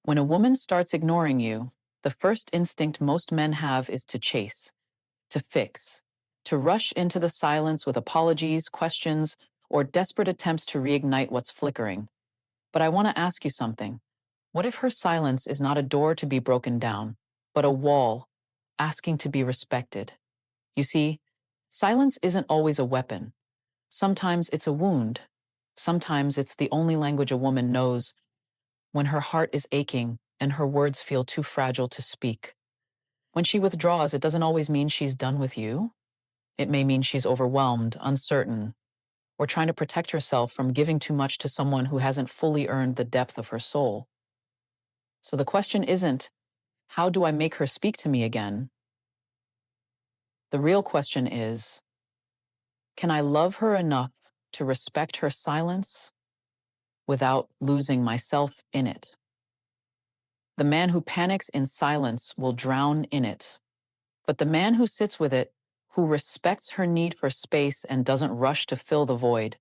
When a woman starts ignoring you, the first instinct most men have is to chase, to fix, to rush into the silence with apologies, questions, or desperate attempts to reignite what's flickering. But I want to ask you something. What if her silence is not a door to be broken down, but a wall asking to be respected? You see, silence isn't always a weapon. Sometimes it's a wound. Sometimes it's the only language a woman knows when her heart is aching and her words feel too fragile to speak. When she withdraws, it doesn't always mean she's done with you. It may mean she's overwhelmed, uncertain, or trying to protect herself from giving too much to someone who hasn't fully earned the depth of her soul. So the question isn't, how do I make her speak to me again? The real question is, can I love her enough to respect her silence without losing myself in it? The man who panics in silence will drown in it. But the man who sits with it, who respects her need for space and doesn't rush to fill the void,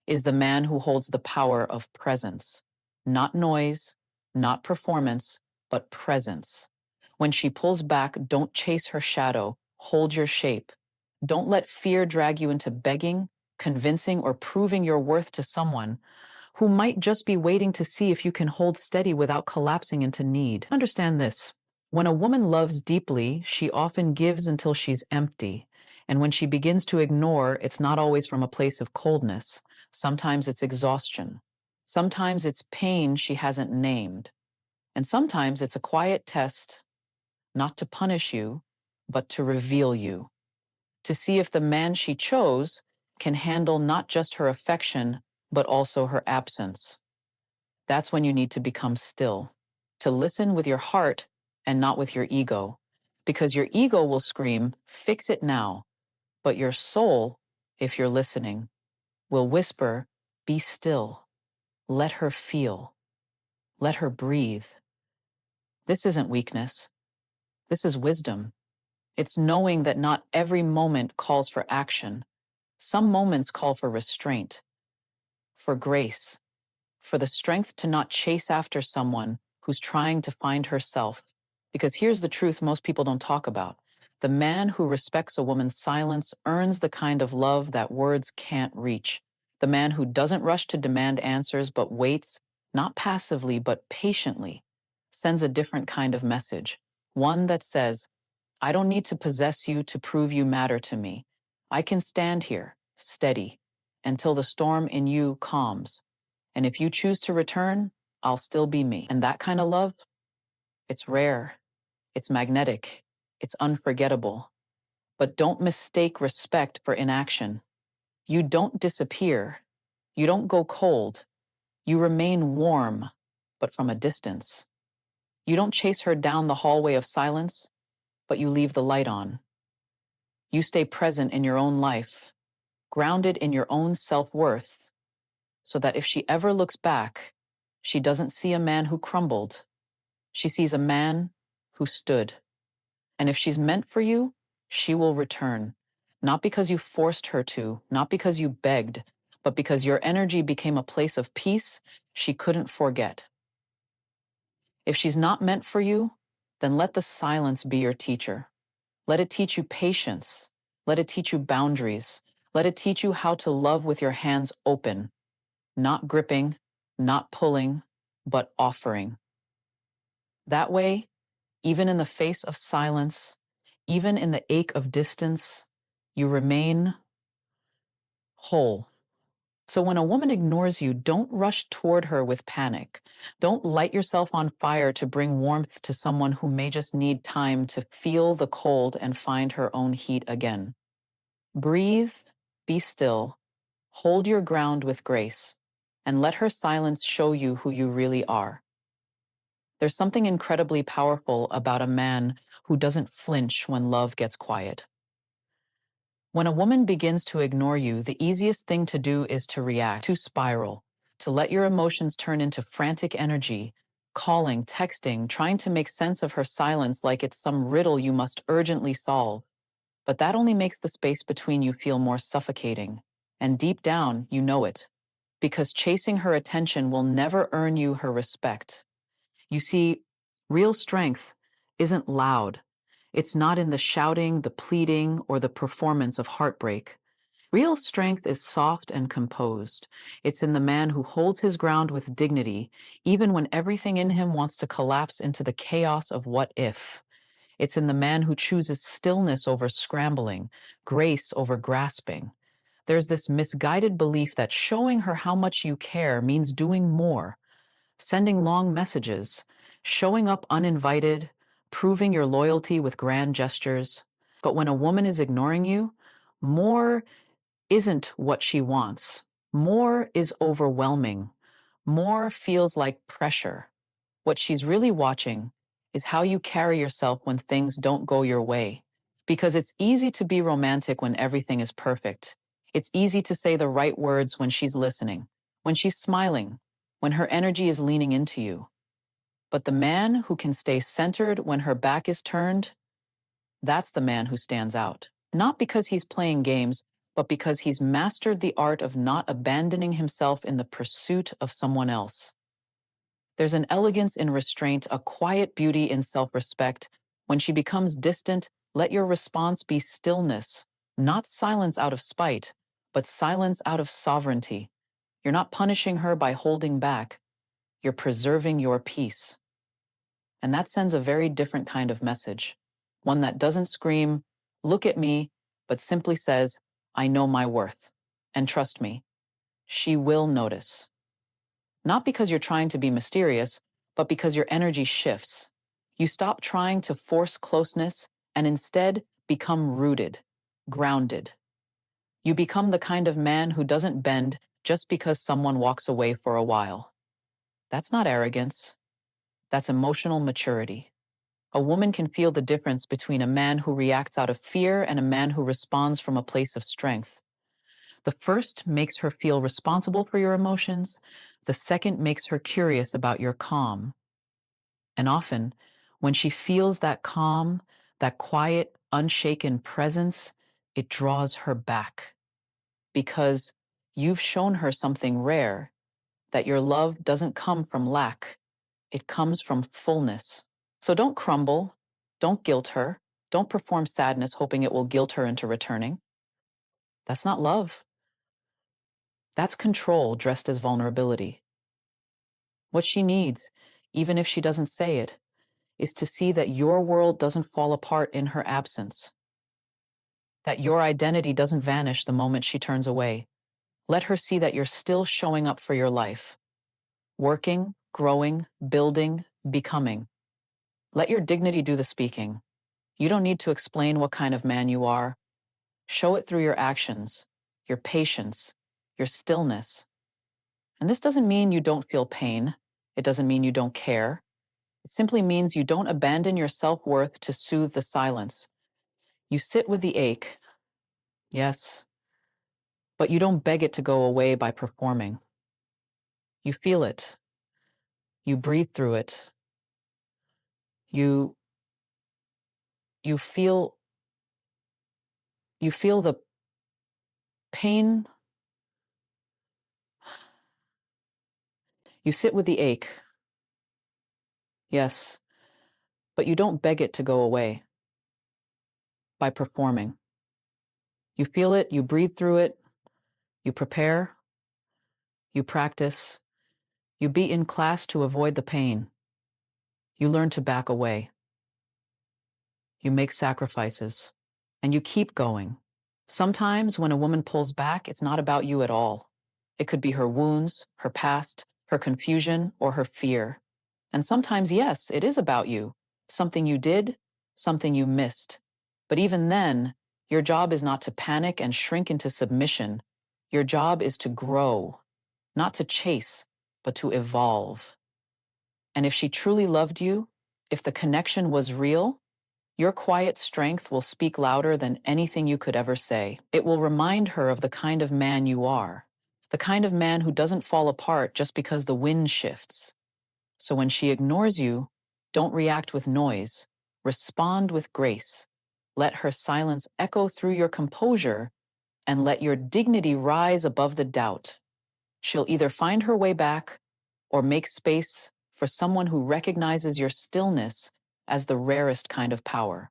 is the man who holds the power of presence. Not noise, not performance, but presence. When she pulls back, don't chase her shadow, hold your shape. Don't let fear drag you into begging, convincing, or proving your worth to someone who might just be waiting to see if you can hold steady without collapsing into need. Understand this. When a woman loves deeply, she often gives until she's empty. And when she begins to ignore, it's not always from a place of coldness. Sometimes it's exhaustion. Sometimes it's pain she hasn't named. And sometimes it's a quiet test, not to punish you, but to reveal you. To see if the man she chose can handle not just her affection, but also her absence. That's when you need to become still, to listen with your heart and not with your ego. Because your ego will scream, fix it now. But your soul, if you're listening, will whisper, be still. Let her feel. Let her breathe. This isn't weakness. This is wisdom. It's knowing that not every moment calls for action. Some moments call for restraint, for grace, for the strength to not chase after someone who's trying to find herself. Because here's the truth most people don't talk about. The man who respects a woman's silence earns the kind of love that words can't reach. The man who doesn't rush to demand answers but waits, not passively but patiently, sends a different kind of message. One that says, I don't need to possess you to prove you matter to me. I can stand here, steady, until the storm in you calms. And if you choose to return, I'll still be me. And that kind of love, it's rare, it's magnetic, it's unforgettable. But don't mistake respect for inaction. You don't disappear. You don't go cold. You remain warm, but from a distance. You don't chase her down the hallway of silence, but you leave the light on. You stay present in your own life, grounded in your own self-worth, so that if she ever looks back, she doesn't see a man who crumbled. She sees a man who stood. And if she's meant for you, she will return. Not because you forced her to, not because you begged, but because your energy became a place of peace she couldn't forget. If she's not meant for you, then let the silence be your teacher. Let it teach you patience. Let it teach you boundaries. Let it teach you how to love with your hands open, not gripping, not pulling, but offering. That way, even in the face of silence, even in the ache of distance, you remain whole. So when a woman ignores you, don't rush toward her with panic. Don't light yourself on fire to bring warmth to someone who may just need time to feel the cold and find her own heat again. Breathe, be still, hold your ground with grace, and let her silence show you who you really are. There's something incredibly powerful about a man who doesn't flinch when love gets quiet. When a woman begins to ignore you, the easiest thing to do is to react, to spiral, to let your emotions turn into frantic energy, calling, texting, trying to make sense of her silence like it's some riddle you must urgently solve. But that only makes the space between you feel more suffocating. And deep down, you know it. Because chasing her attention will never earn you her respect. You see, real strength isn't loud. It's not in the shouting, the pleading, or the performance of heartbreak. Real strength is soft and composed. It's in the man who holds his ground with dignity, even when everything in him wants to collapse into the chaos of what if. It's in the man who chooses stillness over scrambling, grace over grasping. There's this misguided belief that showing her how much you care means doing more, sending long messages, showing up uninvited, proving your loyalty with grand gestures. But when a woman is ignoring you, more isn't what she wants. More is overwhelming. More feels like pressure. What she's really watching is how you carry yourself when things don't go your way. Because it's easy to be romantic when everything is perfect. It's easy to say the right words when she's listening, when she's smiling, when her energy is leaning into you. But the man who can stay centered when her back is turned, that's the man who stands out. Not because he's playing games, but because he's mastered the art of not abandoning himself in the pursuit of someone else. There's an elegance in restraint, a quiet beauty in self-respect. When she becomes distant, let your response be stillness, not silence out of spite, but silence out of sovereignty. You're not punishing her by holding back. You're preserving your peace. And that sends a very different kind of message. One that doesn't scream, look at me, but simply says, I know my worth. And trust me, she will notice. Not because you're trying to be mysterious, but because your energy shifts. You stop trying to force closeness and instead become rooted, grounded. You become the kind of man who doesn't bend just because someone walks away for a while. That's not arrogance. That's emotional maturity. A woman can feel the difference between a man who reacts out of fear and a man who responds from a place of strength. The first makes her feel responsible for your emotions. The second makes her curious about your calm. And often, when she feels that calm, that quiet, unshaken presence, it draws her back. Because you've shown her something rare, that your love doesn't come from lack, it comes from fullness. So don't crumble, don't guilt her, don't perform sadness hoping it will guilt her into returning. That's not love. That's control dressed as vulnerability. What she needs, even if she doesn't say it, is to see that your world doesn't fall apart in her absence, that your identity doesn't vanish the moment she turns away. Let her see that you're still showing up for your life, working, growing, building, becoming. Let your dignity do the speaking. You don't need to explain what kind of man you are. Show it through your actions, your patience, your stillness. And this doesn't mean you don't feel pain. It doesn't mean you don't care. It simply means you don't abandon your self-worth to soothe the silence. You sit with the ache, yes, but you don't beg it to go away by performing. You feel it. You breathe through it. You you feel you feel the pain. You sit with the ache, yes, but you don't beg it to go away by performing. You feel it, you breathe through it, you prepare, you practice, you be in class to avoid the pain. You learn to back away. You make sacrifices, and you keep going. Sometimes when a woman pulls back, it's not about you at all. It could be her wounds, her past, her confusion, or her fear. And sometimes, yes, it is about you. Something you did, something you missed. But even then, your job is not to panic and shrink into submission. Your job is to grow, not to chase, but to evolve. And if she truly loved you, if the connection was real, your quiet strength will speak louder than anything you could ever say. It will remind her of the kind of man you are, the kind of man who doesn't fall apart just because the wind shifts. So when she ignores you, don't react with noise. Respond with grace. Let her silence echo through your composure and let your dignity rise above the doubt. She'll either find her way back or make space for someone who recognizes your stillness as the rarest kind of power.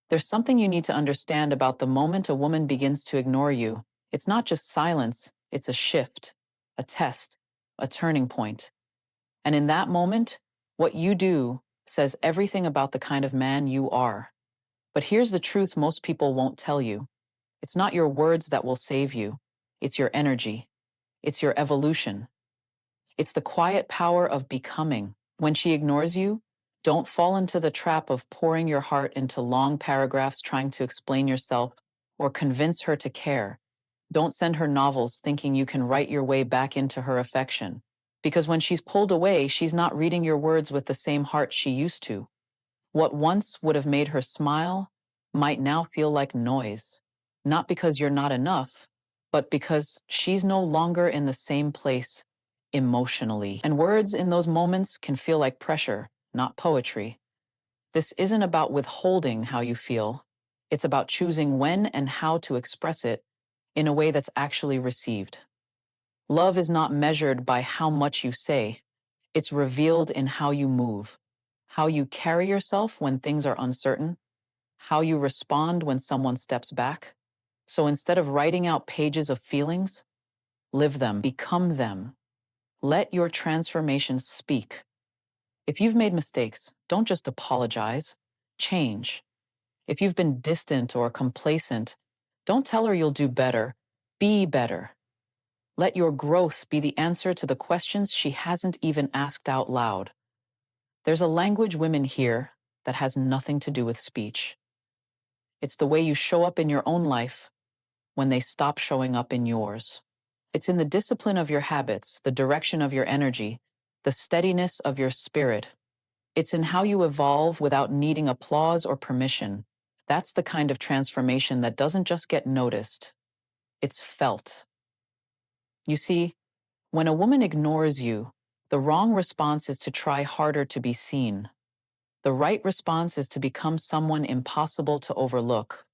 There's something you need to understand about the moment a woman begins to ignore you. It's not just silence, it's a shift, a test, a turning point. And in that moment, what you do says everything about the kind of man you are. But here's the truth most people won't tell you. It's not your words that will save you. It's your energy. It's your evolution. It's the quiet power of becoming. When she ignores you, don't fall into the trap of pouring your heart into long paragraphs trying to explain yourself or convince her to care. Don't send her novels thinking you can write your way back into her affection. Because when she's pulled away, she's not reading your words with the same heart she used to. What once would have made her smile might now feel like noise. Not because you're not enough, but because she's no longer in the same place emotionally. And words in those moments can feel like pressure, not poetry. This isn't about withholding how you feel. It's about choosing when and how to express it in a way that's actually received. Love is not measured by how much you say. It's revealed in how you move, how you carry yourself when things are uncertain, how you respond when someone steps back. So instead of writing out pages of feelings, live them, become them. Let your transformation speak. If you've made mistakes, don't just apologize, change. If you've been distant or complacent, don't tell her you'll do better, be better. Let your growth be the answer to the questions she hasn't even asked out loud. There's a language women hear that has nothing to do with speech. It's the way you show up in your own life when they stop showing up in yours. It's in the discipline of your habits, the direction of your energy, the steadiness of your spirit. It's in how you evolve without needing applause or permission. That's the kind of transformation that doesn't just get noticed, it's felt. You see, when a woman ignores you, the wrong response is to try harder to be seen. The right response is to become someone impossible to overlook.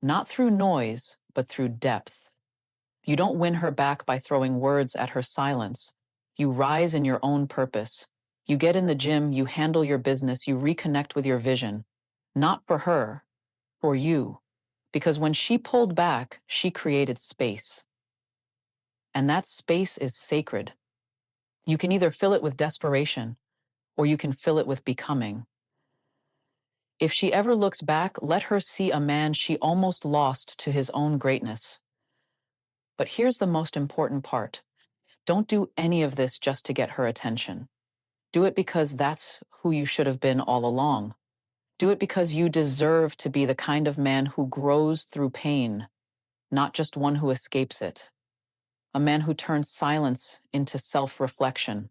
Not through noise, but through depth. You don't win her back by throwing words at her silence. You rise in your own purpose. You get in the gym, you handle your business, you reconnect with your vision. Not for her, for you. Because when she pulled back, she created space. And that space is sacred. You can either fill it with desperation, or you can fill it with becoming. If she ever looks back, let her see a man she almost lost to his own greatness. But here's the most important part. Don't do any of this just to get her attention. Do it because that's who you should have been all along. Do it because you deserve to be the kind of man who grows through pain, not just one who escapes it. A man who turns silence into self-reflection,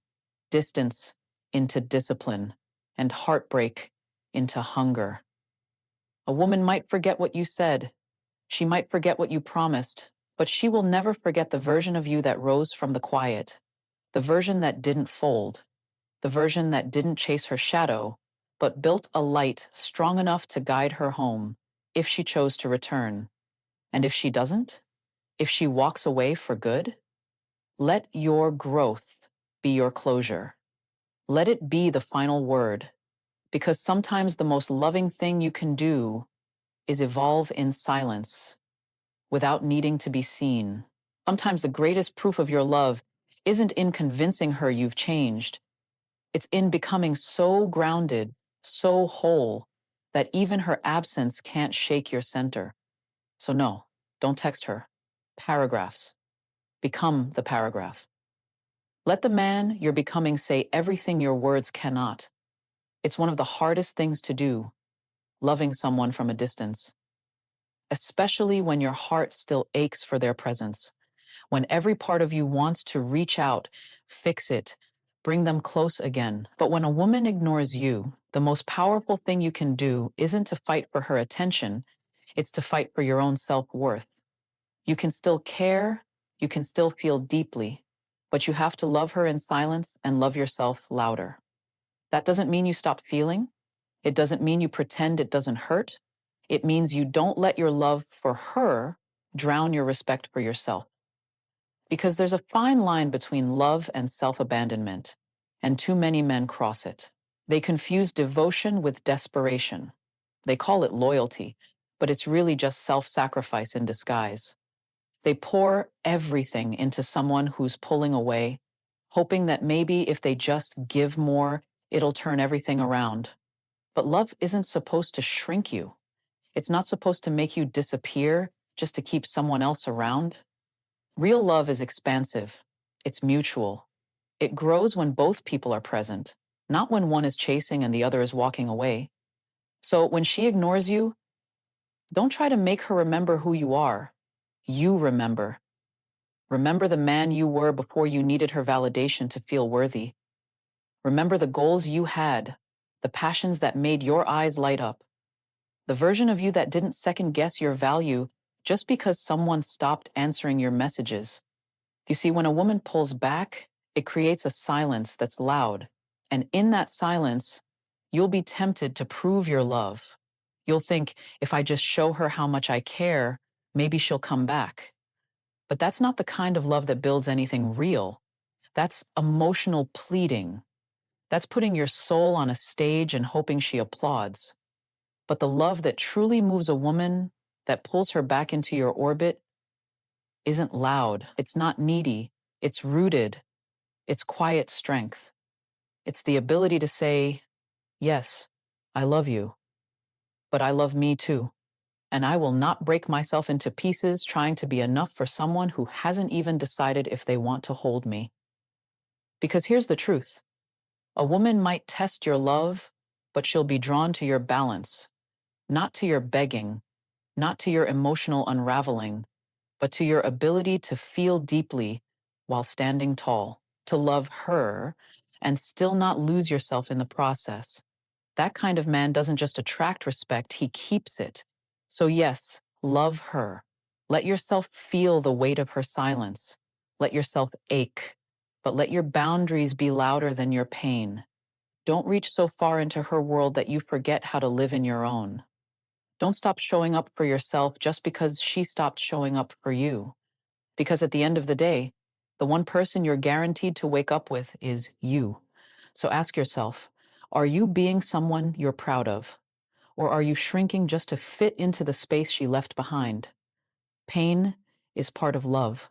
distance into discipline, and heartbreak into hunger. A woman might forget what you said. She might forget what you promised, but she will never forget the version of you that rose from the quiet, the version that didn't fold, the version that didn't chase her shadow, but built a light strong enough to guide her home if she chose to return. And if she doesn't, if she walks away for good, let your growth be your closure. Let it be the final word, because sometimes the most loving thing you can do is evolve in silence without needing to be seen. Sometimes the greatest proof of your love isn't in convincing her you've changed. It's in becoming so grounded, so whole, that even her absence can't shake your center. So no, don't text her. Paragraphs. Become the paragraph. Let the man you're becoming say everything your words cannot. It's one of the hardest things to do, loving someone from a distance, especially when your heart still aches for their presence, when every part of you wants to reach out, fix it, bring them close again. But when a woman ignores you, the most powerful thing you can do isn't to fight for her attention, it's to fight for your own self-worth. You can still care, you can still feel deeply, but you have to love her in silence and love yourself louder. That doesn't mean you stop feeling. It doesn't mean you pretend it doesn't hurt. It means you don't let your love for her drown your respect for yourself. Because there's a fine line between love and self-abandonment. and too many men cross it. They confuse devotion with desperation. They call it loyalty, but it's really just self-sacrifice in disguise. They pour everything into someone who's pulling away, hoping that maybe if they just give more, it'll turn everything around. But love isn't supposed to shrink you. It's not supposed to make you disappear just to keep someone else around. Real love is expansive. It's mutual. It grows when both people are present, not when one is chasing and the other is walking away. So when she ignores you, don't try to make her remember who you are. You remember. Remember the man you were before you needed her validation to feel worthy. Remember the goals you had, the passions that made your eyes light up, the version of you that didn't second guess your value just because someone stopped answering your messages. You see, when a woman pulls back, it creates a silence that's loud. And in that silence, you'll be tempted to prove your love. You'll think, if I just show her how much I care, maybe she'll come back. But that's not the kind of love that builds anything real. That's emotional pleading. That's putting your soul on a stage and hoping she applauds. But the love that truly moves a woman, that pulls her back into your orbit, isn't loud. It's not needy. It's rooted. It's quiet strength. It's the ability to say, yes, I love you, but I love me too. And I will not break myself into pieces trying to be enough for someone who hasn't even decided if they want to hold me. Because here's the truth. A woman might test your love, but she'll be drawn to your balance, not to your begging, not to your emotional unraveling, but to your ability to feel deeply while standing tall, to love her and still not lose yourself in the process. That kind of man doesn't just attract respect, he keeps it. So yes, love her. Let yourself feel the weight of her silence. Let yourself ache, but let your boundaries be louder than your pain. Don't reach so far into her world that you forget how to live in your own. Don't stop showing up for yourself just because she stopped showing up for you. Because at the end of the day, the one person you're guaranteed to wake up with is you. So ask yourself, are you being someone you're proud of? Or are you shrinking just to fit into the space she left behind? Pain is part of love,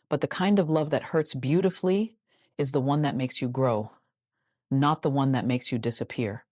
but the kind of love that hurts beautifully is the one that makes you grow, not the one that makes you disappear.